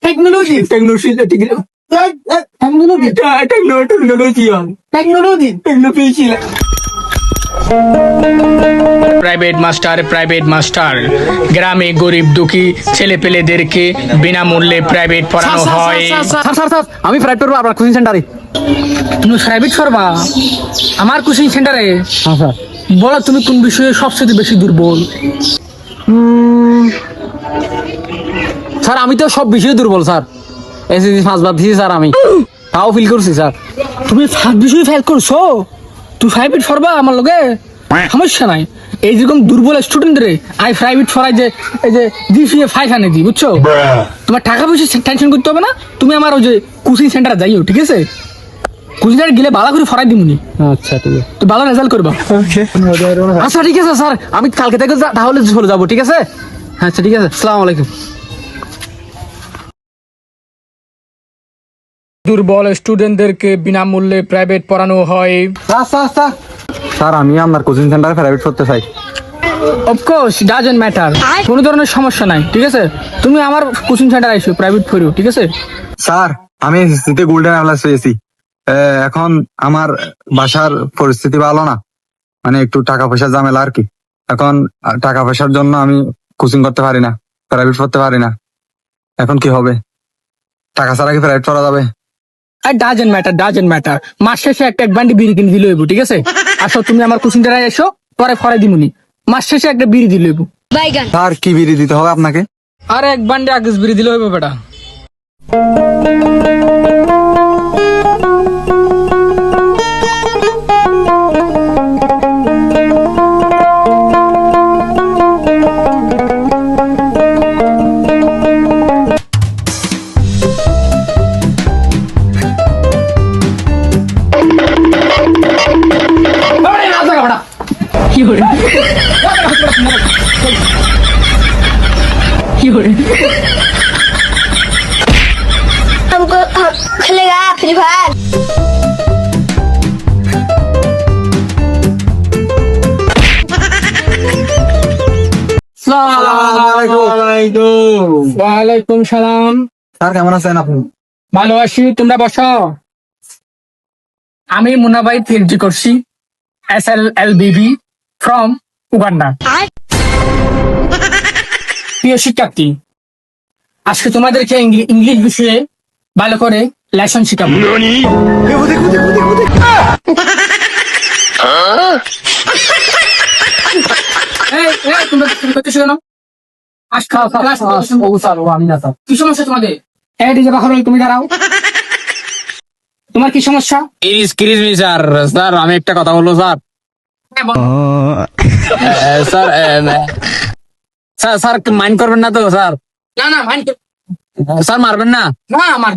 Technology technology technology technology technology private master গ্রামে গরিব দুঃখী ছেলেপেলেদেরকে বিনামূল্যে প্রাইভেট পড়ানো হয়। স্যার আমি প্রাইভেট পড়বো আপনার কোচিং সেন্টারে। তুমি প্রাইভেট করবা আমার কোচিং সেন্টারে? হ্যাঁ স্যার। বলো তুমি কোন বিষয়ে সবচেয়ে বেশি দুর্বল? স্যার আমি তো সব বিষয়ে দুর্বল স্যার। এসএসসি 5 বার দিয়েছি স্যার, আমি তাও ফিল করছি স্যার। তুমি ফার্স্ট বিষয়ে ফেল করছো, তুই প্রাইভেট পড়বা আমার লগে সমস্যা নাই। এই যেরকম দুর্বল স্টুডেন্টরে আই প্রাইভেট পড়াই যে এই যে জিপিএ 5 আনে দি, বুঝছো? তোমার টাকা পয়সা টেনশন করতে হবে না, তুমি আমার ওই যে কোচিং সেন্টারে যাইও, ঠিক আছে? কোচিং সেন্টারে গেলে ভালো করে পড়াই দিমুনি। আচ্ছা ঠিক আছে, তো ভালো রেজাল্ট করবা। আচ্ছা ঠিক আছে স্যার, আমি কালকে থেকে তাহলে চলে যাবো, ঠিক আছে? আচ্ছা ঠিক আছে, আসসালামু আলাইকুম। দুর্বল স্টুডেন্টদেরকে বিনামূল্যে প্রাইভেট পড়ানো হয়। স্যার আমি আপনার কোচিং সেন্টারে প্রাইভেট করতে চাই। অফকোর্স ডাজন্ট ম্যাটার, কোনো ধরনের সমস্যা নাই, ঠিক আছে? তুমি আমার কোচিং সেন্টারে আইসো, প্রাইভেট পড়িও, ঠিক আছে? স্যার আমি এসএসসিতে গোল্ডেন প্লাস পেয়েছি। এখন আমার বাসার পরিস্থিতি ভালো না, মানে একটু টাকা পয়সার ঝামেলা আর কি। এখন টাকা পয়সার জন্য আমি কোচিং করতে পারি না, প্রাইভেট পড়তে পারি না। এখন কি হবে? টাকা ছাড়া কি প্রাইভেট পড়া যাবে? আর ডাজন্ট ম্যাটার, মাস শেষে একটা এক বান্ডি বিড়ি কিনে দিলে হইব, ঠিক আছে? আসো তুমি আমার কোচিং সেন্টারে এসো, পরে ফরাই দিমুনি। মাস শেষে একটা বিড়ি দিলে হইব। স্যার কি বিড়ি দিতে হবে আপনাকে? আর এক বান্ডি আগেস বিড়ি দিলে হইব বেটা। কি করে কি করে हमको खेलेगा फ्री फायर। ওয়ালাইকুম সালাম। স্যার কেমন আছেন আপনি? ভালো আছি, তোমরা বসো। আমি মুনাবাই পিএইচডি করছি, SLLBB ফ্রম উগান্ডা। প্রিয় শিক্ষার্থী, আজকে তোমাদেরকে ইংলিশ বিষয়ে ভালো করে লেসন শিখাবো। তুমি করতেছো কেন? কি সমস্যা তোমাদের? তুমি দাঁড়াও, তোমার কি সমস্যা? এক্সকিউজ মি স্যার, স্যার আমি একটা কথা বলবো sir. Sir sir sir mind করবেন না তো স্যার? না না মাইন্ড স্যার মারবেন না? না আমার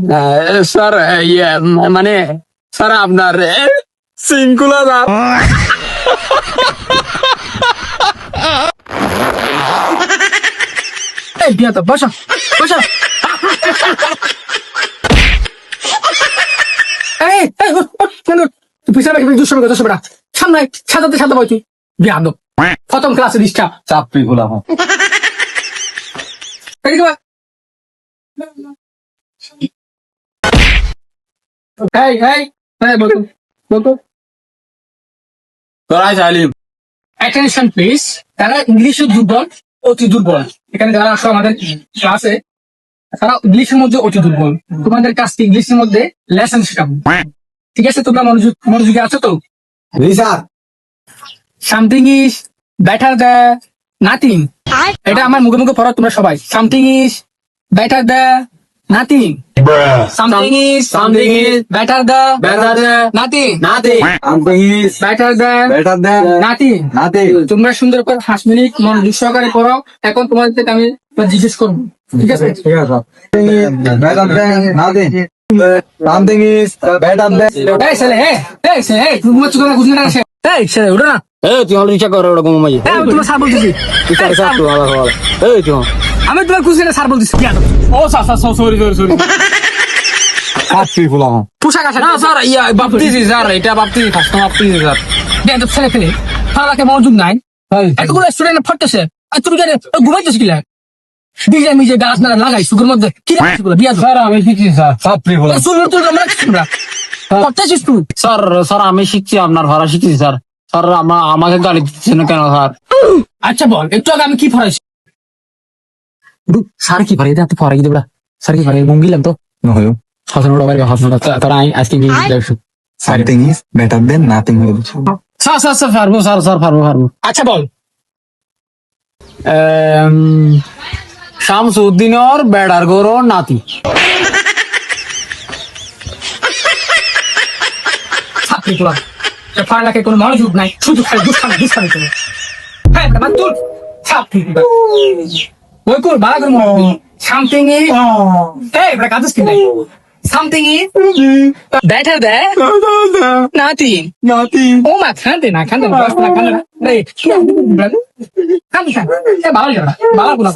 স্যার ইয়ে মানে স্যার আপনার সিঙ্কুলা স্যার। এই বিয়া তো বসো বসো। এই এই তুই পিছনে দুশো বেটা সামনে সাজাতে বই তুই বিয়া দো প্রথম ক্লাসে ডিস্টার্ব চাপড়ি গুলা এই এই বলতো তোরাই চাইলিম। অ্যাটেনশন প্লিজ, তারা ইংলিশে দুর্বল, অতি দুর্বল। এখানে যারা আসো আমাদের ক্লাসে তারা ইংলিশের মধ্যে অতি দুর্বল। তোমাদের কাছকে ইংলিশের মধ্যে লেসন শেখাবো, ঠিক আছে? তোমরা মনোযোগী আছো তো? Sir something is better the nothing. এটা আমার মুখে মুখে পড়ো তোমরা সবাই। Something is better the nothing. Something is better the nothing. Better the nothing. তোমরা সুন্দর করে 5 মিনিট মনোযোগ সহকারে পড়ো। এখন তোমাদের থেকে আমি জিজ্ঞেস করবো, ঠিক আছে? Something is better than এই ছেলে, এই ছেলে, তুমি ঘুমাচ্ছ কেন? ঘুম না আসে? এই ছেলে উঠো না। তুই অলরেডি চেক করো ওরকম মাই। আমি তোমার স্যার বলতেছি। আমি তোমার কুচিনে স্যার বলতেছি। ও স্যার সরি চাপড়ি গুলা পোশাক আসে না স্যার, ইয়া বাপতিজি স্যার, এটা বাপতিজি ফার্স্ট বাপতিজি স্যার। দেখ তো ছেলে ফেলে তারাকে মনোযোগ নাই। এতগুলো স্টুডেন্ট পড়তেছে, আর তুমি জানে ঘুমাইতেছ কি লাগে ডিজে মিজে গাছ না লাগাই সুগের মধ্যে কি রাখছিস বলে বিয়া স্যার আমি শিখছি স্যার বাপরে বলা চুল তুল আমরা আমরা করতেছিস তুই স্যার স্যার আমি শিখছি আপনার ভাড়া শিখছি স্যার স্যার আমাকে গালি দিচ্ছেন না কেন স্যার আচ্ছা বল একটু আগে আমি কি ফরাইছি স্যার কি পারে এত পরে কিন্তু স্যার কি পারে মঙ্গিলাম তো নহয়ও হাসান ওটা বাড়ি হাসান তারা আজকে গিয়ে দেখছো something is better than nothing হয়ে যাচ্ছে স্যার স্যার স্যার পারবো স্যার স্যার পারবো আচ্ছা বল শামসুদ্দিনর বেড়ার গরো নাতি ছাত্রী তোলা পড়ালেখায় কোনো মনোযোগ নাই শুধু খালি দুষ্টামি করে হ্যাঁ আমার তুল ছাত্রী ওই কোন বালা করে সামথিং ইজ এই বড় কাজ কি নাই something is better than nothing ও মা খান্দে না রে খান্দে এ বালা গুলা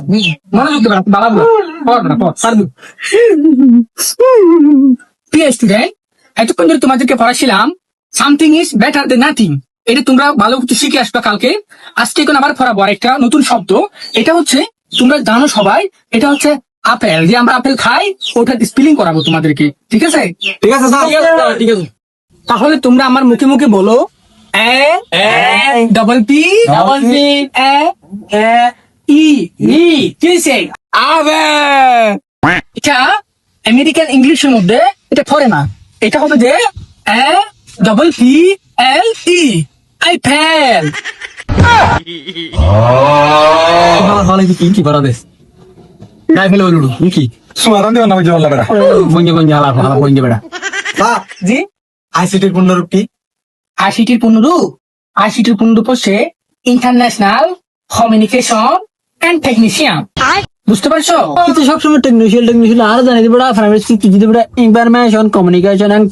মনোযোগ দে বালা গুলা পড় সারদু প্রিয় স্টুডেন্ট এতক্ষণ ধরে তোমাদেরকে পড়াছিলাম something is better than nothing. এটা তোমরা ভালো কিছু শিখে আসবে কালকে। আজকে এখন আবার পড়াবো আরেকটা নতুন শব্দ। এটা হচ্ছে তোমরা জানো সবাই, এটা হচ্ছে আপেল। যে আমরা আপেল খাই ওটার স্পেলিং করাবো তোমাদেরকে, ঠিক আছে? ঠিক আছে স্যার ঠিক আছে তাহলে তোমরা আমার মুখে মুখে বলো এ ডবল পি এ ই কি সে এটা আমেরিকান ইংলিশের মধ্যে এটা পড়ে না, এটা হবে যে এ ডবল পি এল ই আইপেল। কি করা দেশ গাই ফেলে বলুন কি সুমারান দেওয়া না বলা বেড়া বঞ্জে বঞ্জে হালা হালা বঞ্জে বেড়া জি আইসিটির পূর্ণরূপ কি? আইসিটির পূর্ণরূপ হচ্ছে ইন্টারন্যাশনাল কমিউনিকেশন এন্ড টেকনিশিয়ান। বুঝতে পারছো? কিন্তু সবসময় টেকনিশিয়াল আর জানি বড় প্রাইভেট কি যদি বড় ইনফরমেশন কমিউনিকেশন এন্ড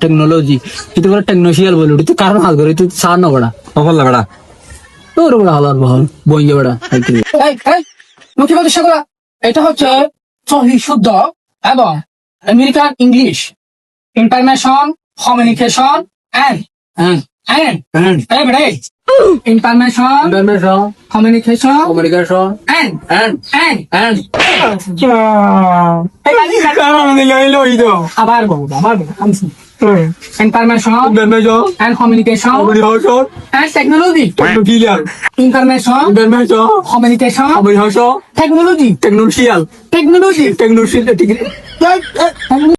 টেকনোলজি কিন্তু বড় টেকনিশিয়াল বলে তুই কারণ হাল করে তুই সার না বড়া বলা বেড়া তোর বড় হালার বহল বঞ্জে বেড়া মুখে বলতে সেগুলা এটা হচ্ছে সহি শুদ্ধ এবং American English information communication and information communication and আবার বলবো information and communication and technology information communication technology টেকনোশিয়াল টেকনোলজি